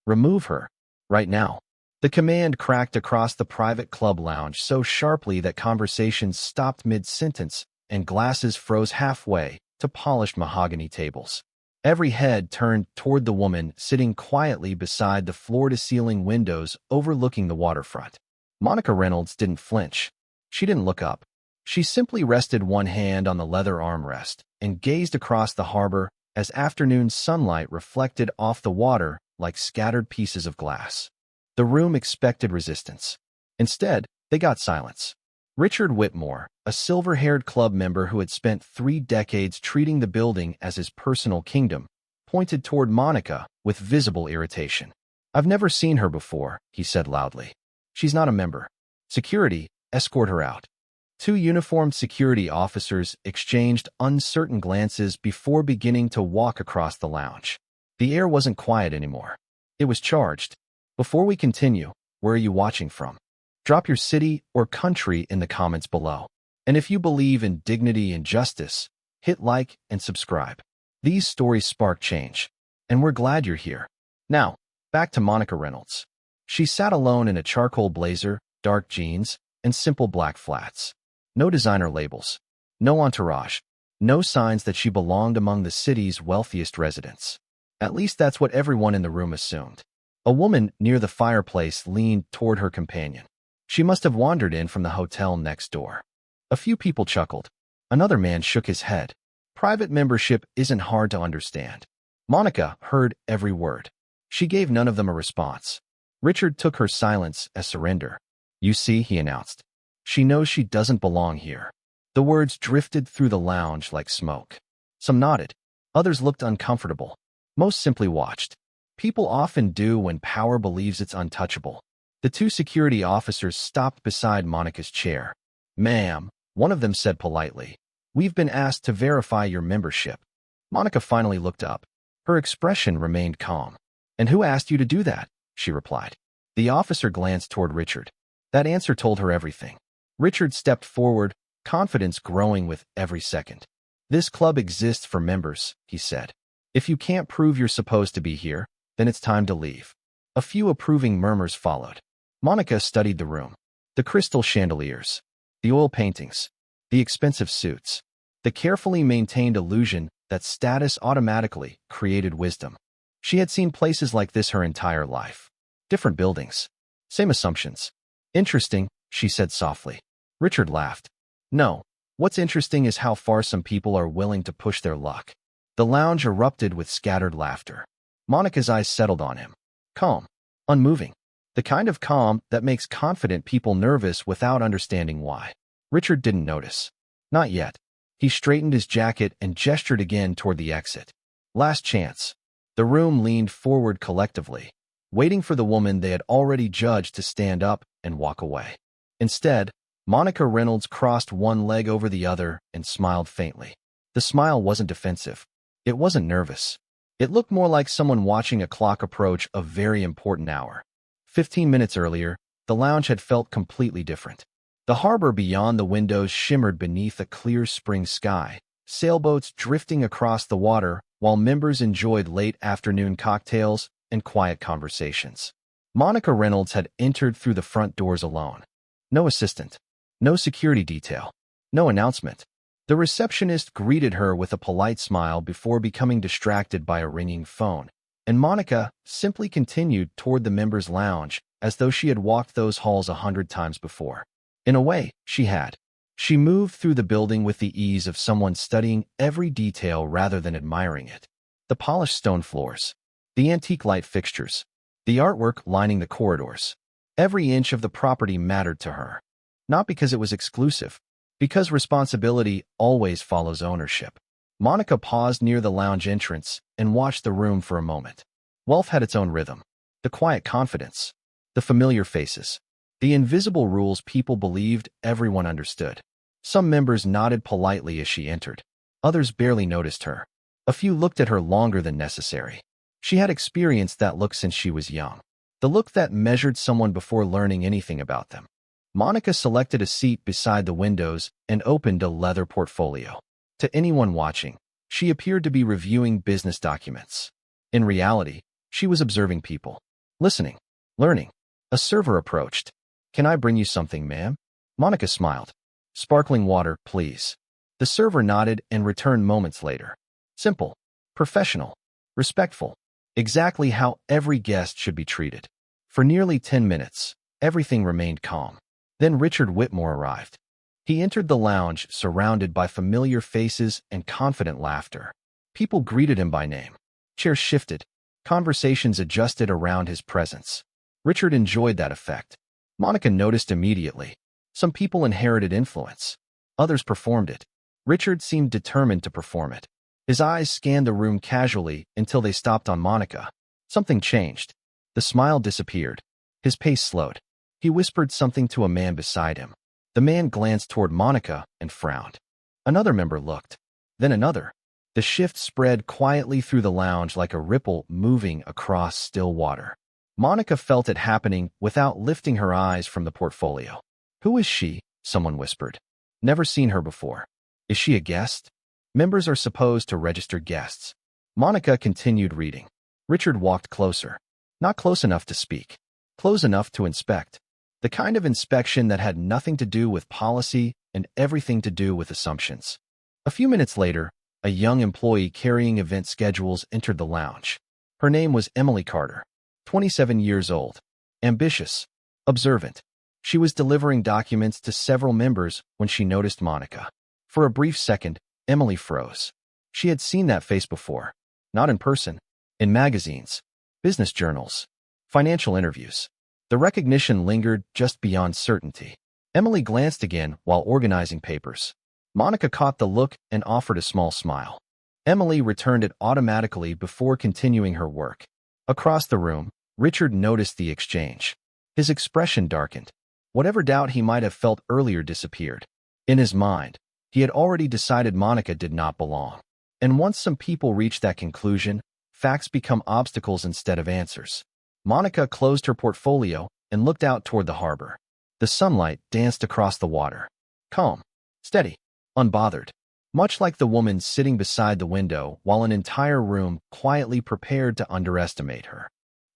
Remove her. Right now. The command cracked across the private club lounge so sharply that conversations stopped mid-sentence and glasses froze halfway to polished mahogany tables. Every head turned toward the woman sitting quietly beside the floor-to-ceiling windows overlooking the waterfront. Monica Reynolds didn't flinch. She didn't look up. She simply rested one hand on the leather armrest and gazed across the harbor as afternoon sunlight reflected off the water like scattered pieces of glass. The room expected resistance. Instead, they got silence. Richard Whitmore, a silver-haired club member who had spent 3 decades treating the building as his personal kingdom, pointed toward Monica with visible irritation. "I've never seen her before," he said loudly. "She's not a member. Security, escort her out." 2 uniformed security officers exchanged uncertain glances before beginning to walk across the lounge. The air wasn't quiet anymore. It was charged. "Before we continue, where are you watching from? Drop your city or country in the comments below. And if you believe in dignity and justice, hit like and subscribe." These stories spark change, and we're glad you're here. Now, back to Monica Reynolds. She sat alone in a charcoal blazer, dark jeans, and simple black flats. No designer labels, no entourage, no signs that she belonged among the city's wealthiest residents. At least that's what everyone in the room assumed. A woman near the fireplace leaned toward her companion. She must have wandered in from the hotel next door. A few people chuckled. Another man shook his head. Private membership isn't hard to understand. Monica heard every word. She gave none of them a response. Richard took her silence as surrender. "You see," he announced. "She knows she doesn't belong here." The words drifted through the lounge like smoke. Some nodded. Others looked uncomfortable. Most simply watched. People often do when power believes it's untouchable. The 2 security officers stopped beside Monica's chair. "Ma'am," one of them said politely, "we've been asked to verify your membership." Monica finally looked up. Her expression remained calm. "And who asked you to do that?" she replied. The officer glanced toward Richard. That answer told her everything. Richard stepped forward, confidence growing with every second. "This club exists for members," he said. "If you can't prove you're supposed to be here, then it's time to leave." A few approving murmurs followed. Monica studied the room. The crystal chandeliers, the oil paintings, the expensive suits, the carefully maintained illusion that status automatically created wisdom. She had seen places like this her entire life. Different buildings. Same assumptions. "Interesting," she said softly. Richard laughed. "No, what's interesting is how far some people are willing to push their luck." The lounge erupted with scattered laughter. Monica's eyes settled on him. Calm. Unmoving. The kind of calm that makes confident people nervous without understanding why. Richard didn't notice. Not yet. He straightened his jacket and gestured again toward the exit. Last chance. The room leaned forward collectively, waiting for the woman they had already judged to stand up and walk away. Instead, Monica Reynolds crossed one leg over the other and smiled faintly. The smile wasn't defensive. It wasn't nervous. It looked more like someone watching a clock approach a very important hour. 15 minutes earlier, the lounge had felt completely different. The harbor beyond the windows shimmered beneath a clear spring sky, sailboats drifting across the water while members enjoyed late afternoon cocktails and quiet conversations. Monica Reynolds had entered through the front doors alone. No assistant. No security detail. No announcement. The receptionist greeted her with a polite smile before becoming distracted by a ringing phone, and Monica simply continued toward the members' lounge as though she had walked those halls 100 times before. In a way, she had. She moved through the building with the ease of someone studying every detail rather than admiring it. The polished stone floors, the antique light fixtures, the artwork lining the corridors. Every inch of the property mattered to her. Not because it was exclusive, because responsibility always follows ownership. Monica paused near the lounge entrance and watched the room for a moment. Wealth had its own rhythm. The quiet confidence. The familiar faces. The invisible rules people believed everyone understood. Some members nodded politely as she entered. Others barely noticed her. A few looked at her longer than necessary. She had experienced that look since she was young. The look that measured someone before learning anything about them. Monica selected a seat beside the windows and opened a leather portfolio. To anyone watching, she appeared to be reviewing business documents. In reality, she was observing people. Listening. Learning. A server approached. Can I bring you something, ma'am? Monica smiled. Sparkling water, please. The server nodded and returned moments later. Simple. Professional. Respectful. Exactly how every guest should be treated. For nearly 10 minutes, everything remained calm. Then Richard Whitmore arrived. He entered the lounge surrounded by familiar faces and confident laughter. People greeted him by name. Chairs shifted. Conversations adjusted around his presence. Richard enjoyed that effect. Monica noticed immediately. Some people inherited influence. Others performed it. Richard seemed determined to perform it. His eyes scanned the room casually until they stopped on Monica. Something changed. The smile disappeared. His pace slowed. He whispered something to a man beside him. The man glanced toward Monica and frowned. Another member looked. Then another. The shift spread quietly through the lounge like a ripple moving across still water. Monica felt it happening without lifting her eyes from the portfolio. Who is she? Someone whispered. Never seen her before. Is she a guest? Members are supposed to register guests. Monica continued reading. Richard walked closer. Not close enough to speak. Close enough to inspect. The kind of inspection that had nothing to do with policy and everything to do with assumptions. A few minutes later, a young employee carrying event schedules entered the lounge. Her name was Emily Carter, 27 years old, ambitious, observant. She was delivering documents to several members when she noticed Monica. For a brief second, Emily froze. She had seen that face before. Not in person. In magazines, business journals, financial interviews. The recognition lingered just beyond certainty. Emily glanced again while organizing papers. Monica caught the look and offered a small smile. Emily returned it automatically before continuing her work. Across the room, Richard noticed the exchange. His expression darkened. Whatever doubt he might have felt earlier disappeared. In his mind, he had already decided Monica did not belong. And once some people reach that conclusion, facts become obstacles instead of answers. Monica closed her portfolio and looked out toward the harbor. The sunlight danced across the water. Calm, steady, unbothered. Much like the woman sitting beside the window while an entire room quietly prepared to underestimate her.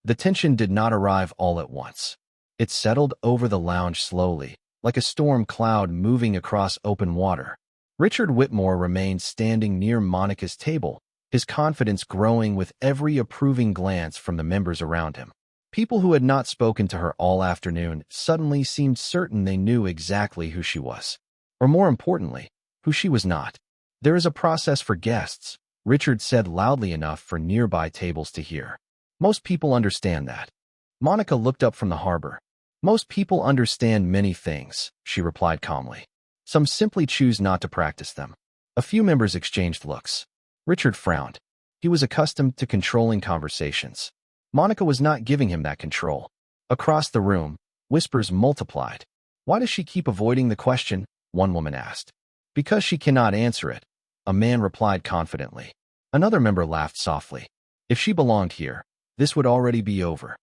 The tension did not arrive all at once. It settled over the lounge slowly, like a storm cloud moving across open water. Richard Whitmore remained standing near Monica's table, his confidence growing with every approving glance from the members around him. People who had not spoken to her all afternoon suddenly seemed certain they knew exactly who she was. Or more importantly, who she was not. There is a process for guests, Richard said loudly enough for nearby tables to hear. Most people understand that. Monica looked up from the harbor. Most people understand many things, she replied calmly. Some simply choose not to practice them. A few members exchanged looks. Richard frowned. He was accustomed to controlling conversations. Monica was not giving him that control. Across the room, whispers multiplied. Why does she keep avoiding the question? One woman asked. Because she cannot answer it, a man replied confidently. Another member laughed softly. If she belonged here, this would already be over.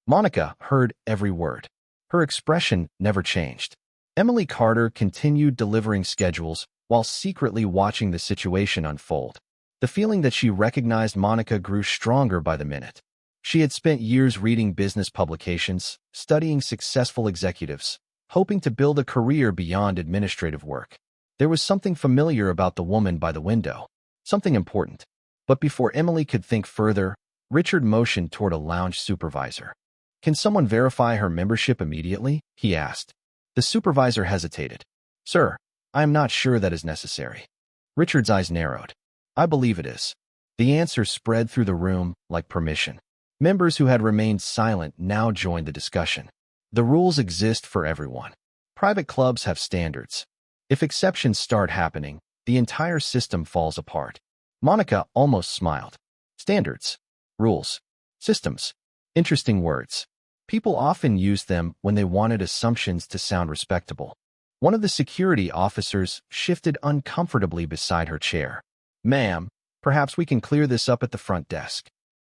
Monica heard every word. Her expression never changed. Emily Carter continued delivering schedules while secretly watching the situation unfold. The feeling that she recognized Monica grew stronger by the minute. She had spent years reading business publications, studying successful executives, hoping to build a career beyond administrative work. There was something familiar about the woman by the window, something important. But before Emily could think further, Richard motioned toward a lounge supervisor. Can someone verify her membership immediately? He asked. The supervisor hesitated. Sir, I am not sure that is necessary. Richard's eyes narrowed. I believe it is. The answer spread through the room like permission. Members who had remained silent now joined the discussion. The rules exist for everyone. Private clubs have standards. If exceptions start happening, the entire system falls apart. Monica almost smiled. Standards, rules, systems. Interesting words. People often use them when they wanted assumptions to sound respectable. One of the security officers shifted uncomfortably beside her chair. Ma'am, perhaps we can clear this up at the front desk.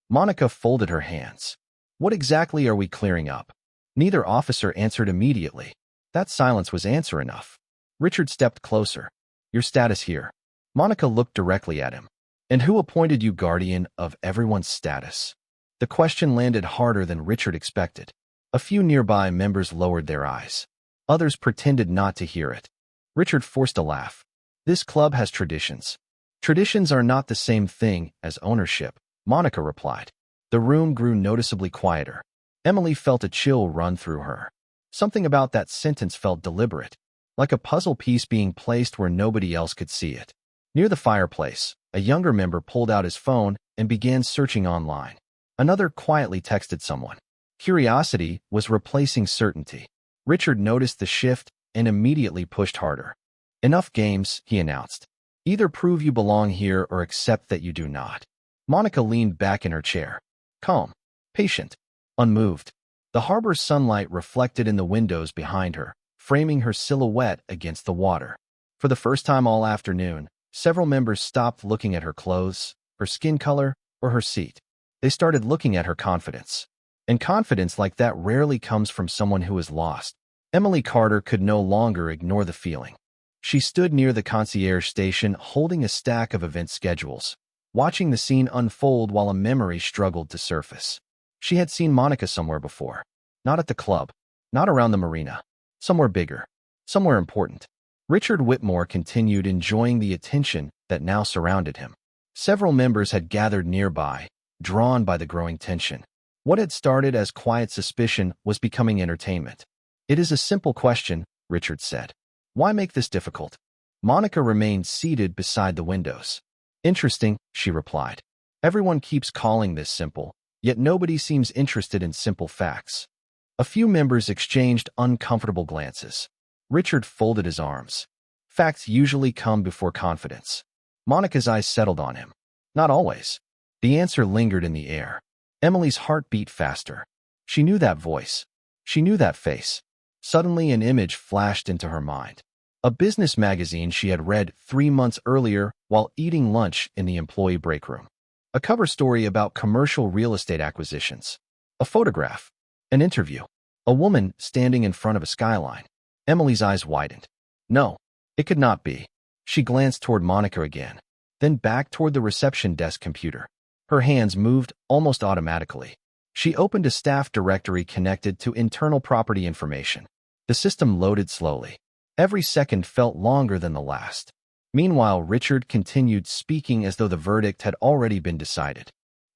Monica folded her hands. What exactly are we clearing up? Neither officer answered immediately. That silence was answer enough. Richard stepped closer. Your status here. Monica looked directly at him. And who appointed you guardian of everyone's status? The question landed harder than Richard expected. A few nearby members lowered their eyes. Others pretended not to hear it. Richard forced a laugh. This club has traditions. Traditions are not the same thing as ownership, Monica replied. The room grew noticeably quieter. Emily felt a chill run through her. Something about that sentence felt deliberate, like a puzzle piece being placed where nobody else could see it. Near the fireplace, a younger member pulled out his phone and began searching online. Another quietly texted someone. Curiosity was replacing certainty. Richard noticed the shift and immediately pushed harder. Enough games, he announced. Either prove you belong here or accept that you do not. Monica leaned back in her chair. Calm, patient, unmoved. The harbor's sunlight reflected in the windows behind her, framing her silhouette against the water. For the first time all afternoon, several members stopped looking at her clothes, her skin color, or her seat. They started looking at her confidence. And confidence like that rarely comes from someone who is lost. Emily Carter could no longer ignore the feeling. She stood near the concierge station holding a stack of event schedules, watching the scene unfold while a memory struggled to surface. She had seen Monica somewhere before. Not at the club. Not around the marina. Somewhere bigger. Somewhere important. Richard Whitmore continued enjoying the attention that now surrounded him. Several members had gathered nearby, drawn by the growing tension. What had started as quiet suspicion was becoming entertainment. It is a simple question, Richard said. Why make this difficult? Monica remained seated beside the windows. Interesting, she replied. Everyone keeps calling this simple, yet nobody seems interested in simple facts. A few members exchanged uncomfortable glances. Richard folded his arms. Facts usually come before confidence. Monica's eyes settled on him. Not always. The answer lingered in the air. Emily's heart beat faster. She knew that voice. She knew that face. Suddenly an image flashed into her mind. A business magazine she had read 3 months earlier while eating lunch in the employee break room. A cover story about commercial real estate acquisitions. A photograph. An interview. A woman standing in front of a skyline. Emily's eyes widened. No, it could not be. She glanced toward Monica again, then back toward the reception desk computer. Her hands moved almost automatically. She opened a staff directory connected to internal property information. The system loaded slowly. Every second felt longer than the last. Meanwhile, Richard continued speaking as though the verdict had already been decided.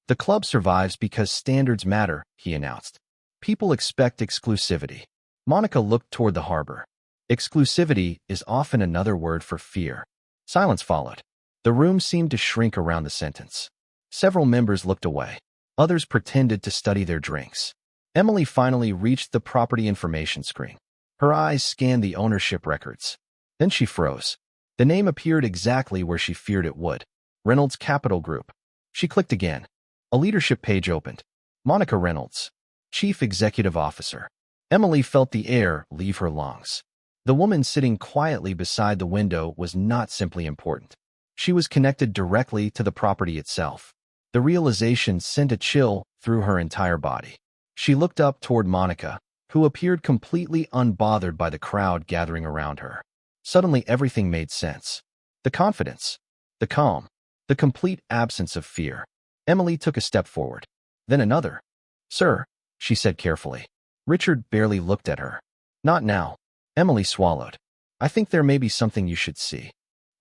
The club survives because standards matter, he announced. People expect exclusivity. Monica looked toward the harbor. Exclusivity is often another word for fear. Silence followed. The room seemed to shrink around the sentence. Several members looked away. Others pretended to study their drinks. Emily finally reached the property information screen. Her eyes scanned the ownership records. Then she froze. The name appeared exactly where she feared it would. Reynolds Capital Group. She clicked again. A leadership page opened. Monica Reynolds, Chief Executive Officer. Emily felt the air leave her lungs. The woman sitting quietly beside the window was not simply important. She was connected directly to the property itself. The realization sent a chill through her entire body. She looked up toward Monica, who appeared completely unbothered by the crowd gathering around her. Suddenly everything made sense. The confidence, the calm, the complete absence of fear. Emily took a step forward. Then another. Sir, she said carefully. Richard barely looked at her. Not now. Emily swallowed. I think there may be something you should see.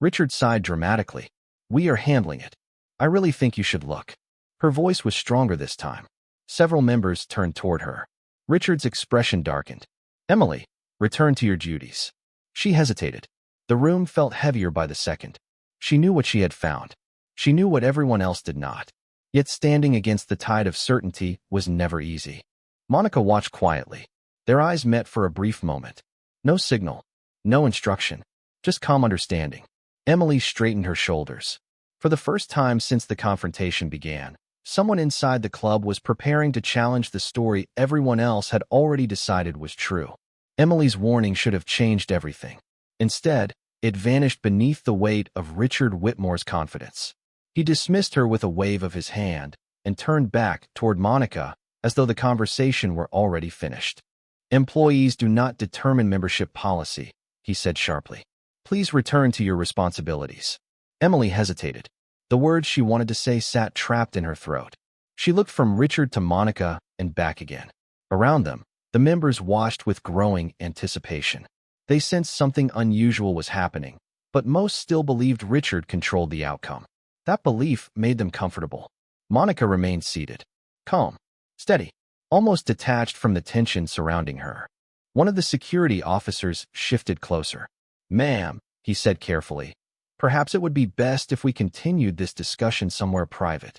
Richard sighed dramatically. We are handling it. I really think you should look. Her voice was stronger this time. Several members turned toward her. Richard's expression darkened. Emily, return to your duties. She hesitated. The room felt heavier by the second. She knew what she had found. She knew what everyone else did not. Yet standing against the tide of certainty was never easy. Monica watched quietly. Their eyes met for a brief moment. No signal. No instruction. Just calm understanding. Emily straightened her shoulders. For the first time since the confrontation began, someone inside the club was preparing to challenge the story everyone else had already decided was true. Emily's warning should have changed everything. Instead, it vanished beneath the weight of Richard Whitmore's confidence. He dismissed her with a wave of his hand and turned back toward Monica as though the conversation were already finished. Employees do not determine membership policy, he said sharply. Please return to your responsibilities. Emily hesitated. The words she wanted to say sat trapped in her throat. She looked from Richard to Monica and back again. Around them, the members watched with growing anticipation. They sensed something unusual was happening, but most still believed Richard controlled the outcome. That belief made them comfortable. Monica remained seated, calm, steady, almost detached from the tension surrounding her. One of the security officers shifted closer. "Ma'am," he said carefully, "perhaps it would be best if we continued this discussion somewhere private."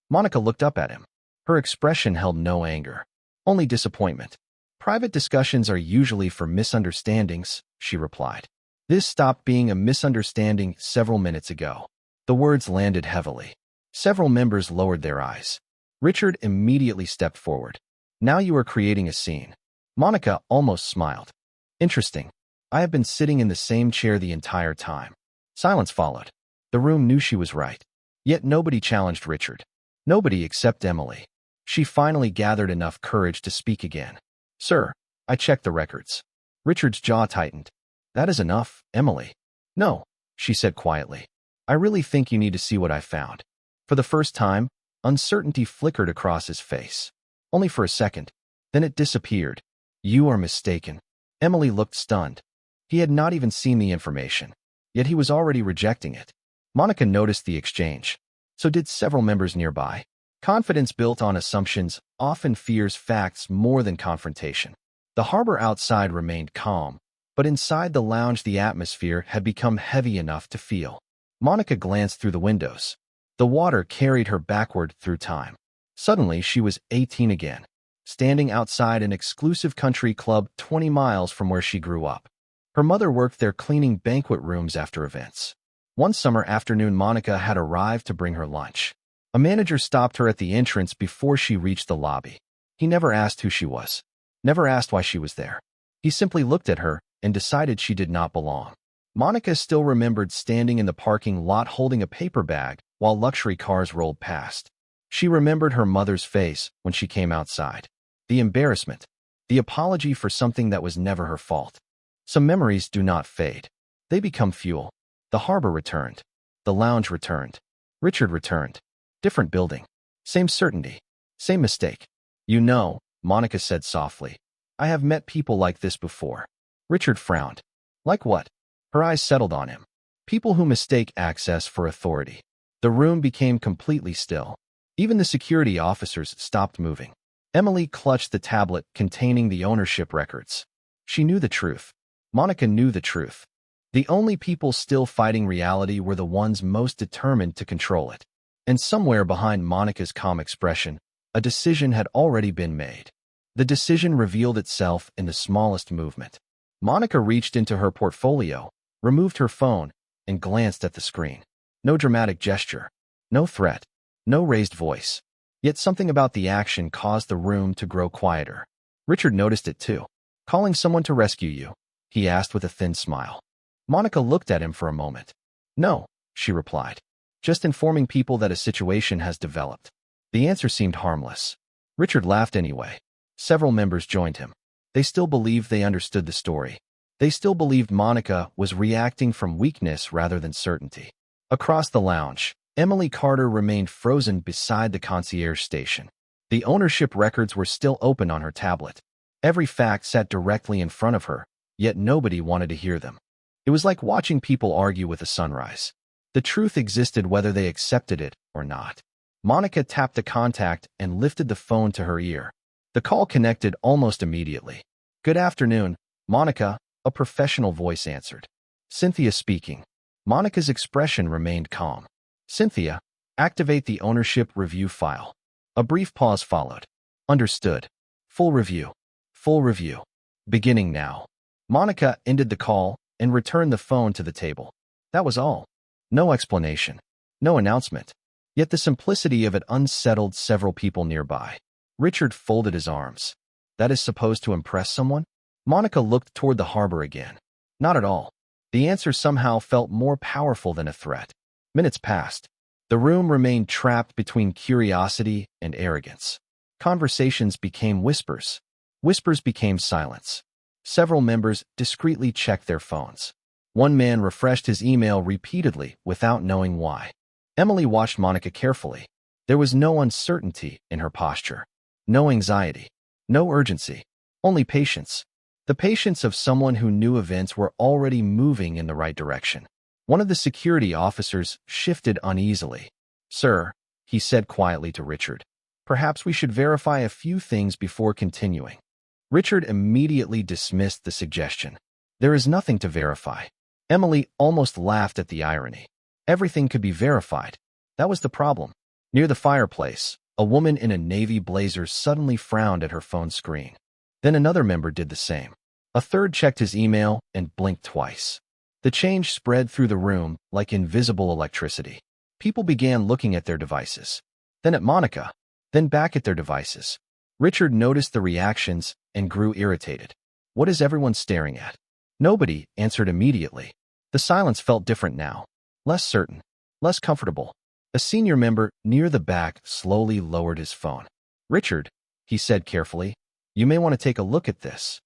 Monica looked up at him. Her expression held no anger, only disappointment. "Private discussions are usually for misunderstandings," she replied. "This stopped being a misunderstanding several minutes ago." The words landed heavily. Several members lowered their eyes. Richard immediately stepped forward. "Now you are creating a scene." Monica almost smiled. "Interesting. I have been sitting in the same chair the entire time." Silence followed. The room knew she was right. Yet nobody challenged Richard. Nobody except Emily. She finally gathered enough courage to speak again. "Sir, I checked the records." Richard's jaw tightened. "That is enough, Emily." "No," she said quietly. "I really think you need to see what I found." For the first time, uncertainty flickered across his face. Only for a second. Then it disappeared. "You are mistaken." Emily looked stunned. He had not even seen the information, yet he was already rejecting it. Monica noticed the exchange. So did several members nearby. Confidence built on assumptions often fears facts more than confrontation. The harbor outside remained calm, but inside the lounge the atmosphere had become heavy enough to feel. Monica glanced through the windows. The water carried her backward through time. Suddenly she was 18 again, standing outside an exclusive country club 20 miles from where she grew up. Her mother worked there cleaning banquet rooms after events. One summer afternoon Monica had arrived to bring her lunch. A manager stopped her at the entrance before she reached the lobby. He never asked who she was, never asked why she was there. He simply looked at her and decided she did not belong. Monica still remembered standing in the parking lot holding a paper bag while luxury cars rolled past. She remembered her mother's face when she came outside. The embarrassment, the apology for something that was never her fault. Some memories do not fade. They become fuel. The harbor returned. The lounge returned. Richard returned. Different building. Same certainty. Same mistake. "You know," Monica said softly, "I have met people like this before." Richard frowned. "Like what?" Her eyes settled on him. "People who mistake access for authority." The room became completely still. Even the security officers stopped moving. Emily clutched the tablet containing the ownership records. She knew the truth. Monica knew the truth. The only people still fighting reality were the ones most determined to control it. And somewhere behind Monica's calm expression, a decision had already been made. The decision revealed itself in the smallest movement. Monica reached into her portfolio, removed her phone, and glanced at the screen. No dramatic gesture, no threat, no raised voice. Yet something about the action caused the room to grow quieter. Richard noticed it too. "Calling someone to rescue you?" he asked with a thin smile. Monica looked at him for a moment. "No," she replied. "Just informing people that a situation has developed." The answer seemed harmless. Richard laughed anyway. Several members joined him. They still believed they understood the story. They still believed Monica was reacting from weakness rather than certainty. Across the lounge, Emily Carter remained frozen beside the concierge station. The ownership records were still open on her tablet. Every fact sat directly in front of her, yet nobody wanted to hear them. It was like watching people argue with the sunrise. The truth existed whether they accepted it or not. Monica tapped the contact and lifted the phone to her ear. The call connected almost immediately. "Good afternoon, Monica," a professional voice answered. "Cynthia speaking." Monica's expression remained calm. "Cynthia, activate the ownership review file." A brief pause followed. "Understood. Full review. Full review. Beginning now." Monica ended the call and returned the phone to the table. That was all. No explanation. No announcement. Yet the simplicity of it unsettled several people nearby. Richard folded his arms. "That is supposed to impress someone?" Monica looked toward the harbor again. Not at all. The answer somehow felt more powerful than a threat. Minutes passed. The room remained trapped between curiosity and arrogance. Conversations became whispers. Whispers became silence. Several members discreetly checked their phones. One man refreshed his email repeatedly without knowing why. Emily watched Monica carefully. There was no uncertainty in her posture, no anxiety, no urgency, only patience. The patience of someone who knew events were already moving in the right direction. One of the security officers shifted uneasily. "Sir," he said quietly to Richard, "perhaps we should verify a few things before continuing." Richard immediately dismissed the suggestion. "There is nothing to verify." Emily almost laughed at the irony. Everything could be verified. That was the problem. Near the fireplace, a woman in a navy blazer suddenly frowned at her phone screen. Then another member did the same. A third checked his email and blinked twice. The change spread through the room like invisible electricity. People began looking at their devices, then at Monica, then back at their devices. Richard noticed the reactions and grew irritated. What is everyone staring at? Nobody answered immediately. The silence felt different now, less certain, less comfortable. A senior member near the back slowly lowered his phone. "Richard," he said carefully, "you may want to take a look at this."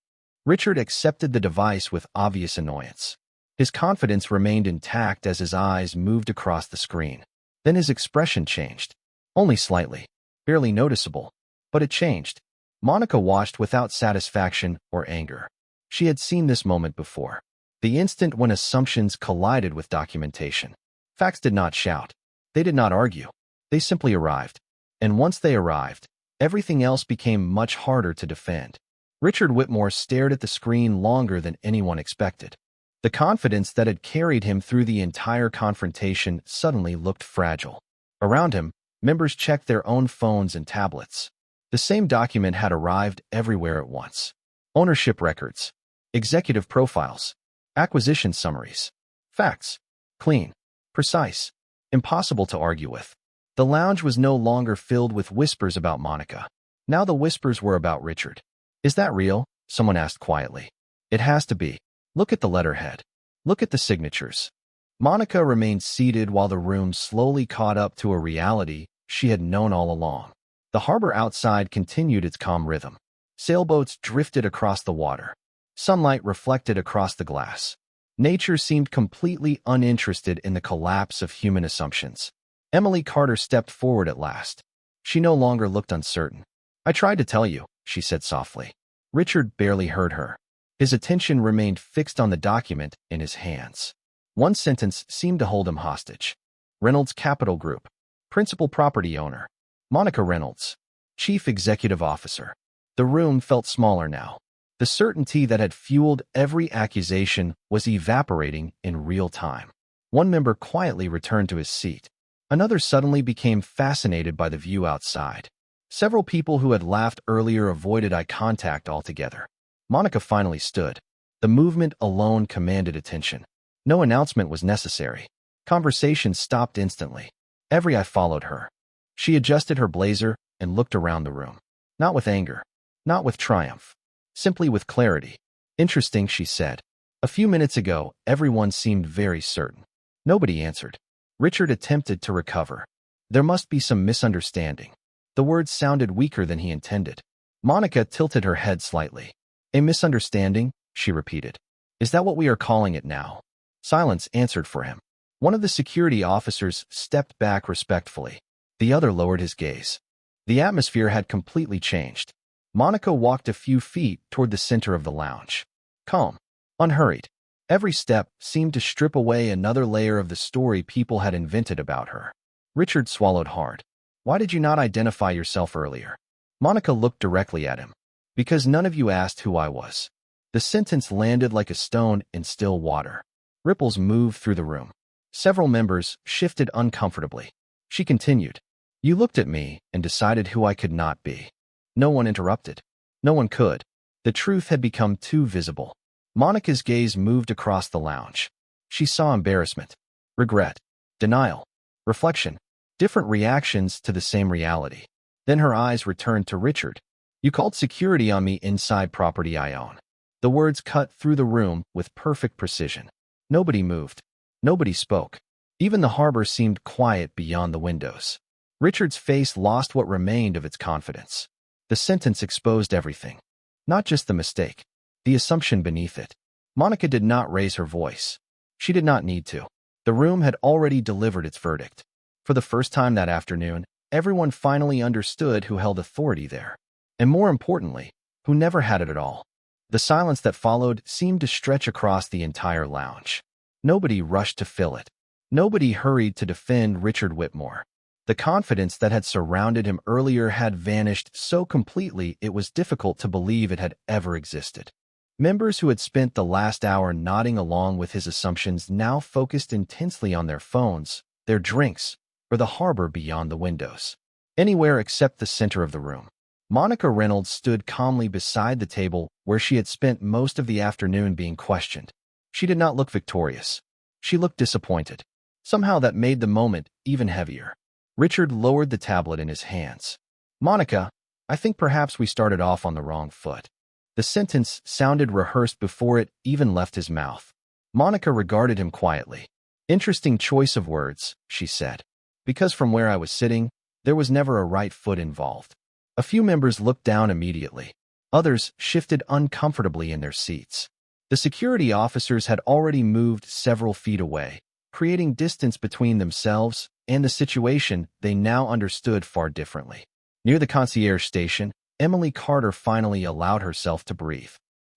Richard accepted the device with obvious annoyance. His confidence remained intact as his eyes moved across the screen. Then his expression changed. Only slightly, barely noticeable, but it changed. Monica watched without satisfaction or anger. She had seen this moment before. The instant when assumptions collided with documentation. Facts did not shout. They did not argue. They simply arrived. And once they arrived, everything else became much harder to defend. Richard Whitmore stared at the screen longer than anyone expected. The confidence that had carried him through the entire confrontation suddenly looked fragile. Around him, members checked their own phones and tablets. The same document had arrived everywhere at once. Ownership records, executive profiles, acquisition summaries. Facts. Clean. Precise. Impossible to argue with. The lounge was no longer filled with whispers about Monica. Now the whispers were about Richard. "Is that real?" someone asked quietly. "It has to be. Look at the letterhead. Look at the signatures." Monica remained seated while the room slowly caught up to a reality she had known all along. The harbor outside continued its calm rhythm. Sailboats drifted across the water. Sunlight reflected across the glass. Nature seemed completely uninterested in the collapse of human assumptions. Emily Carter stepped forward at last. She no longer looked uncertain. "I tried to tell you," she said softly. Richard barely heard her. His attention remained fixed on the document in his hands. One sentence seemed to hold him hostage. "Reynolds Capital Group. Principal property owner. Monica Reynolds. Chief Executive Officer." The room felt smaller now. The certainty that had fueled every accusation was evaporating in real time. One member quietly returned to his seat. Another suddenly became fascinated by the view outside. Several people who had laughed earlier avoided eye contact altogether. Monica finally stood. The movement alone commanded attention. No announcement was necessary. Conversation stopped instantly. Every eye followed her. She adjusted her blazer and looked around the room. Not with anger. Not with triumph. Simply with clarity. "Interesting," she said. "A few minutes ago, everyone seemed very certain." Nobody answered. Richard attempted to recover. There must be some misunderstanding. The words sounded weaker than he intended. Monica tilted her head slightly. "A misunderstanding?" she repeated. "Is that what we are calling it now?" Silence answered for him. One of the security officers stepped back respectfully. The other lowered his gaze. The atmosphere had completely changed. Monica walked a few feet toward the center of the lounge. Calm, unhurried. Every step seemed to strip away another layer of the story people had invented about her. Richard swallowed hard. "Why did you not identify yourself earlier?" Monica looked directly at him. "Because none of you asked who I was." The sentence landed like a stone in still water. Ripples moved through the room. Several members shifted uncomfortably. She continued. "You looked at me and decided who I could not be." No one interrupted. No one could. The truth had become too visible. Monica's gaze moved across the lounge. She saw embarrassment, regret, denial, reflection, different reactions to the same reality. Then her eyes returned to Richard. "You called security on me inside property I own." The words cut through the room with perfect precision. Nobody moved. Nobody spoke. Even the harbor seemed quiet beyond the windows. Richard's face lost what remained of its confidence. The sentence exposed everything. Not just the mistake, the assumption beneath it. Monica did not raise her voice. She did not need to. The room had already delivered its verdict. For the first time that afternoon, Everyone finally understood who held authority there. And more importantly, who never had it at all. The silence that followed seemed to stretch across the entire lounge. Nobody rushed to fill it. Nobody hurried to defend Richard Whitmore. The confidence that had surrounded him earlier had vanished so completely it was difficult to believe it had ever existed. Members who had spent the last hour nodding along with his assumptions now focused intensely on their phones, their drinks, or the harbor beyond the windows. Anywhere except the center of the room. Monica Reynolds stood calmly beside the table where she had spent most of the afternoon being questioned. She did not look victorious. She looked disappointed. Somehow that made the moment even heavier. Richard lowered the tablet in his hands. "Monica, I think perhaps we started off on the wrong foot." The sentence sounded rehearsed before it even left his mouth. Monica regarded him quietly. "Interesting choice of words," she said. "Because from where I was sitting, there was never a right foot involved." A few members looked down immediately. Others shifted uncomfortably in their seats. The security officers had already moved several feet away, creating distance between themselves and the situation they now understood far differently. Near the concierge station, Emily Carter finally allowed herself to breathe.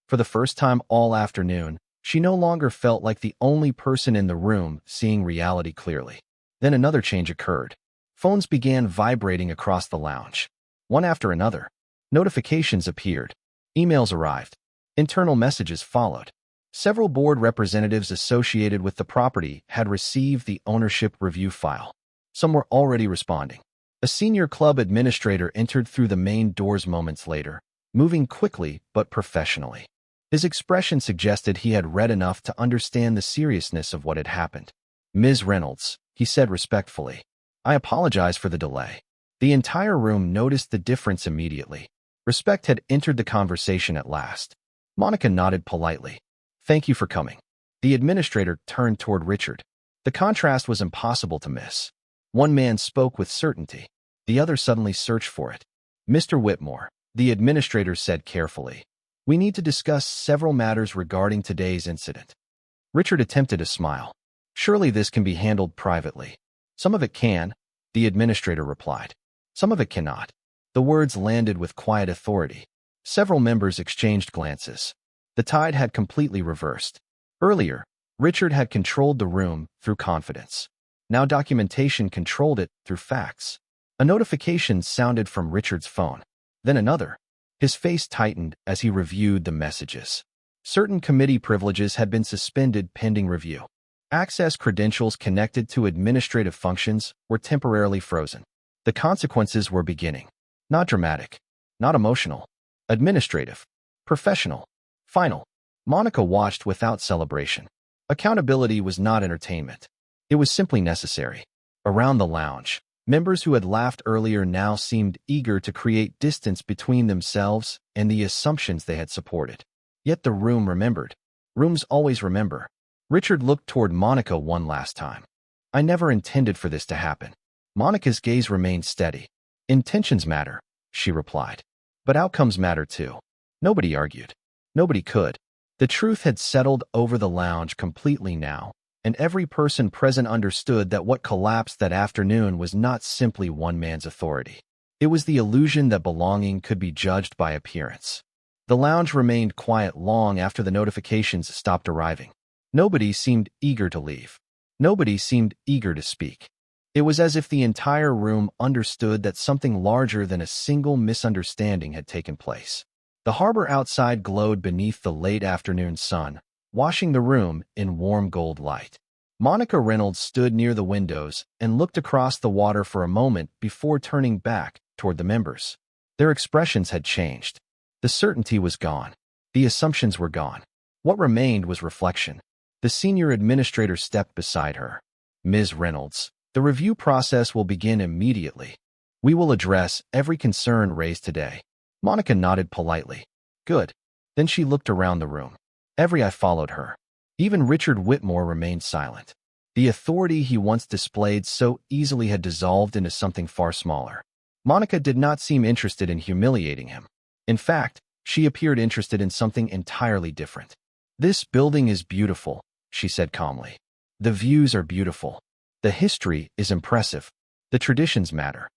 For the first time all afternoon, she no longer felt like the only person in the room seeing reality clearly. Then another change occurred. Phones began vibrating across the lounge. One after another, notifications appeared. Emails arrived. Internal messages followed. Several board representatives associated with the property had received the ownership review file. Some were already responding. A senior club administrator entered through the main doors moments later, moving quickly but professionally. His expression suggested he had read enough to understand the seriousness of what had happened. "Ms. Reynolds," he said respectfully, "I apologize for the delay." The entire room noticed the difference immediately. Respect had entered the conversation at last. Monica nodded politely. "Thank you for coming." The administrator turned toward Richard. The contrast was impossible to miss. One man spoke with certainty. The other suddenly searched for it. "Mr. Whitmore," the administrator said carefully, "we need to discuss several matters regarding today's incident." Richard attempted a smile. "Surely this can be handled privately." "Some of it can," the administrator replied. "Some of it cannot." The words landed with quiet authority. Several members exchanged glances. The tide had completely reversed. Earlier, Richard had controlled the room through confidence. Now documentation controlled it through facts. A notification sounded from Richard's phone. Then another. His face tightened as he reviewed the messages. Certain committee privileges had been suspended pending review. Access credentials connected to administrative functions were temporarily frozen. The consequences were beginning. Not dramatic. Not emotional. Administrative. Professional. Final. Monica watched without celebration. Accountability was not entertainment. It was simply necessary. Around the lounge, members who had laughed earlier now seemed eager to create distance between themselves and the assumptions they had supported. Yet the room remembered. Rooms always remember. Richard looked toward Monica one last time. "I never intended for this to happen." Monica's gaze remained steady. "Intentions matter," she replied. "But outcomes matter too." Nobody argued. Nobody could. The truth had settled over the lounge completely now, and every person present understood that what collapsed that afternoon was not simply one man's authority. It was the illusion that belonging could be judged by appearance. The lounge remained quiet long after the notifications stopped arriving. Nobody seemed eager to leave. Nobody seemed eager to speak. It was as if the entire room understood that something larger than a single misunderstanding had taken place. The harbor outside glowed beneath the late afternoon sun, washing the room in warm gold light. Monica Reynolds stood near the windows and looked across the water for a moment before turning back toward the members. Their expressions had changed. The certainty was gone. The assumptions were gone. What remained was reflection. The senior administrator stepped beside her. "Ms. Reynolds, the review process will begin immediately. We will address every concern raised today." Monica nodded politely. "Good." Then she looked around the room. Every eye followed her. Even Richard Whitmore remained silent. The authority he once displayed so easily had dissolved into something far smaller. Monica did not seem interested in humiliating him. In fact, she appeared interested in something entirely different. "This building is beautiful," she said calmly. "The views are beautiful. The history is impressive. The traditions matter.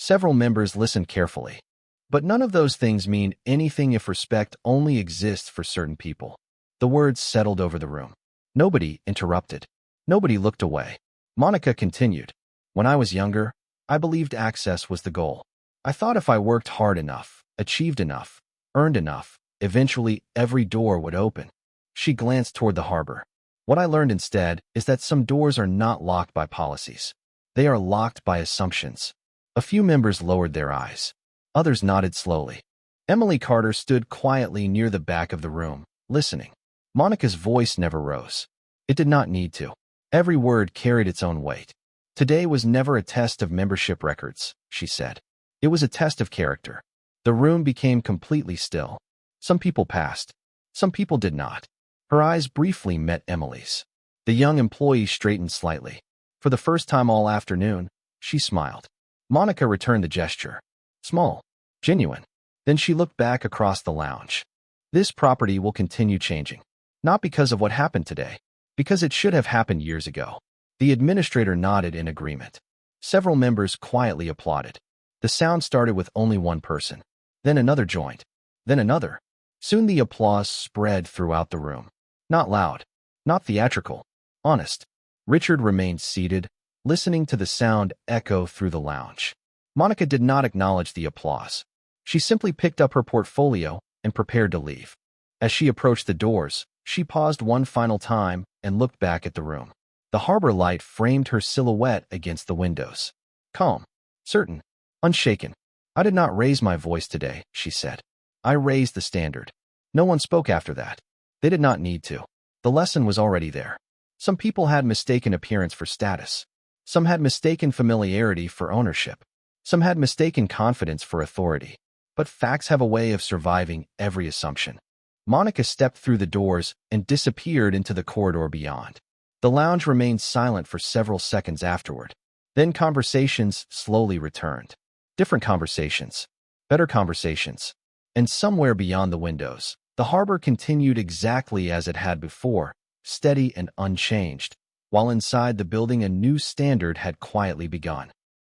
Several members listened carefully. But none of those things mean anything if respect only exists for certain people. The words settled over the room. Nobody interrupted. Nobody looked away. Monica continued. When I was younger, I believed access was the goal. I thought if I worked hard enough, achieved enough, earned enough, eventually every door would open. She glanced toward the harbor. What I learned instead is that some doors are not locked by policies. They are locked by assumptions. A few members lowered their eyes. Others nodded slowly. Emily Carter stood quietly near the back of the room, listening. Monica's voice never rose. It did not need to. Every word carried its own weight. Today was never a test of membership records, she said. It was a test of character. The room became completely still. Some people passed. Some people did not. Her eyes briefly met Emily's. The young employee straightened slightly. For the first time all afternoon, she smiled. Monica returned the gesture. Small. Genuine. Then she looked back across the lounge. This property will continue changing. Not because of what happened today. Because it should have happened years ago. The administrator nodded in agreement. Several members quietly applauded. The sound started with only one person. Then another joined. Then another. Soon the applause spread throughout the room. Not loud. Not theatrical. Honest. Richard remained seated, listening to the sound echo through the lounge. Monica did not acknowledge the applause. She simply picked up her portfolio and prepared to leave. As she approached the doors, she paused one final time and looked back at the room. The harbor light framed her silhouette against the windows. Calm. Certain. Unshaken. I did not raise my voice today, she said. I raised the standard. No one spoke after that. They did not need to. The lesson was already there. Some people had mistaken appearance for status. Some had mistaken familiarity for ownership. Some had mistaken confidence for authority. But facts have a way of surviving every assumption. Monica stepped through the doors and disappeared into the corridor beyond. The lounge remained silent for several seconds afterward. Then conversations slowly returned. Different conversations. Better conversations. And somewhere beyond the windows, the harbor continued exactly as it had before, steady and unchanged, while inside the building a new standard had quietly begun.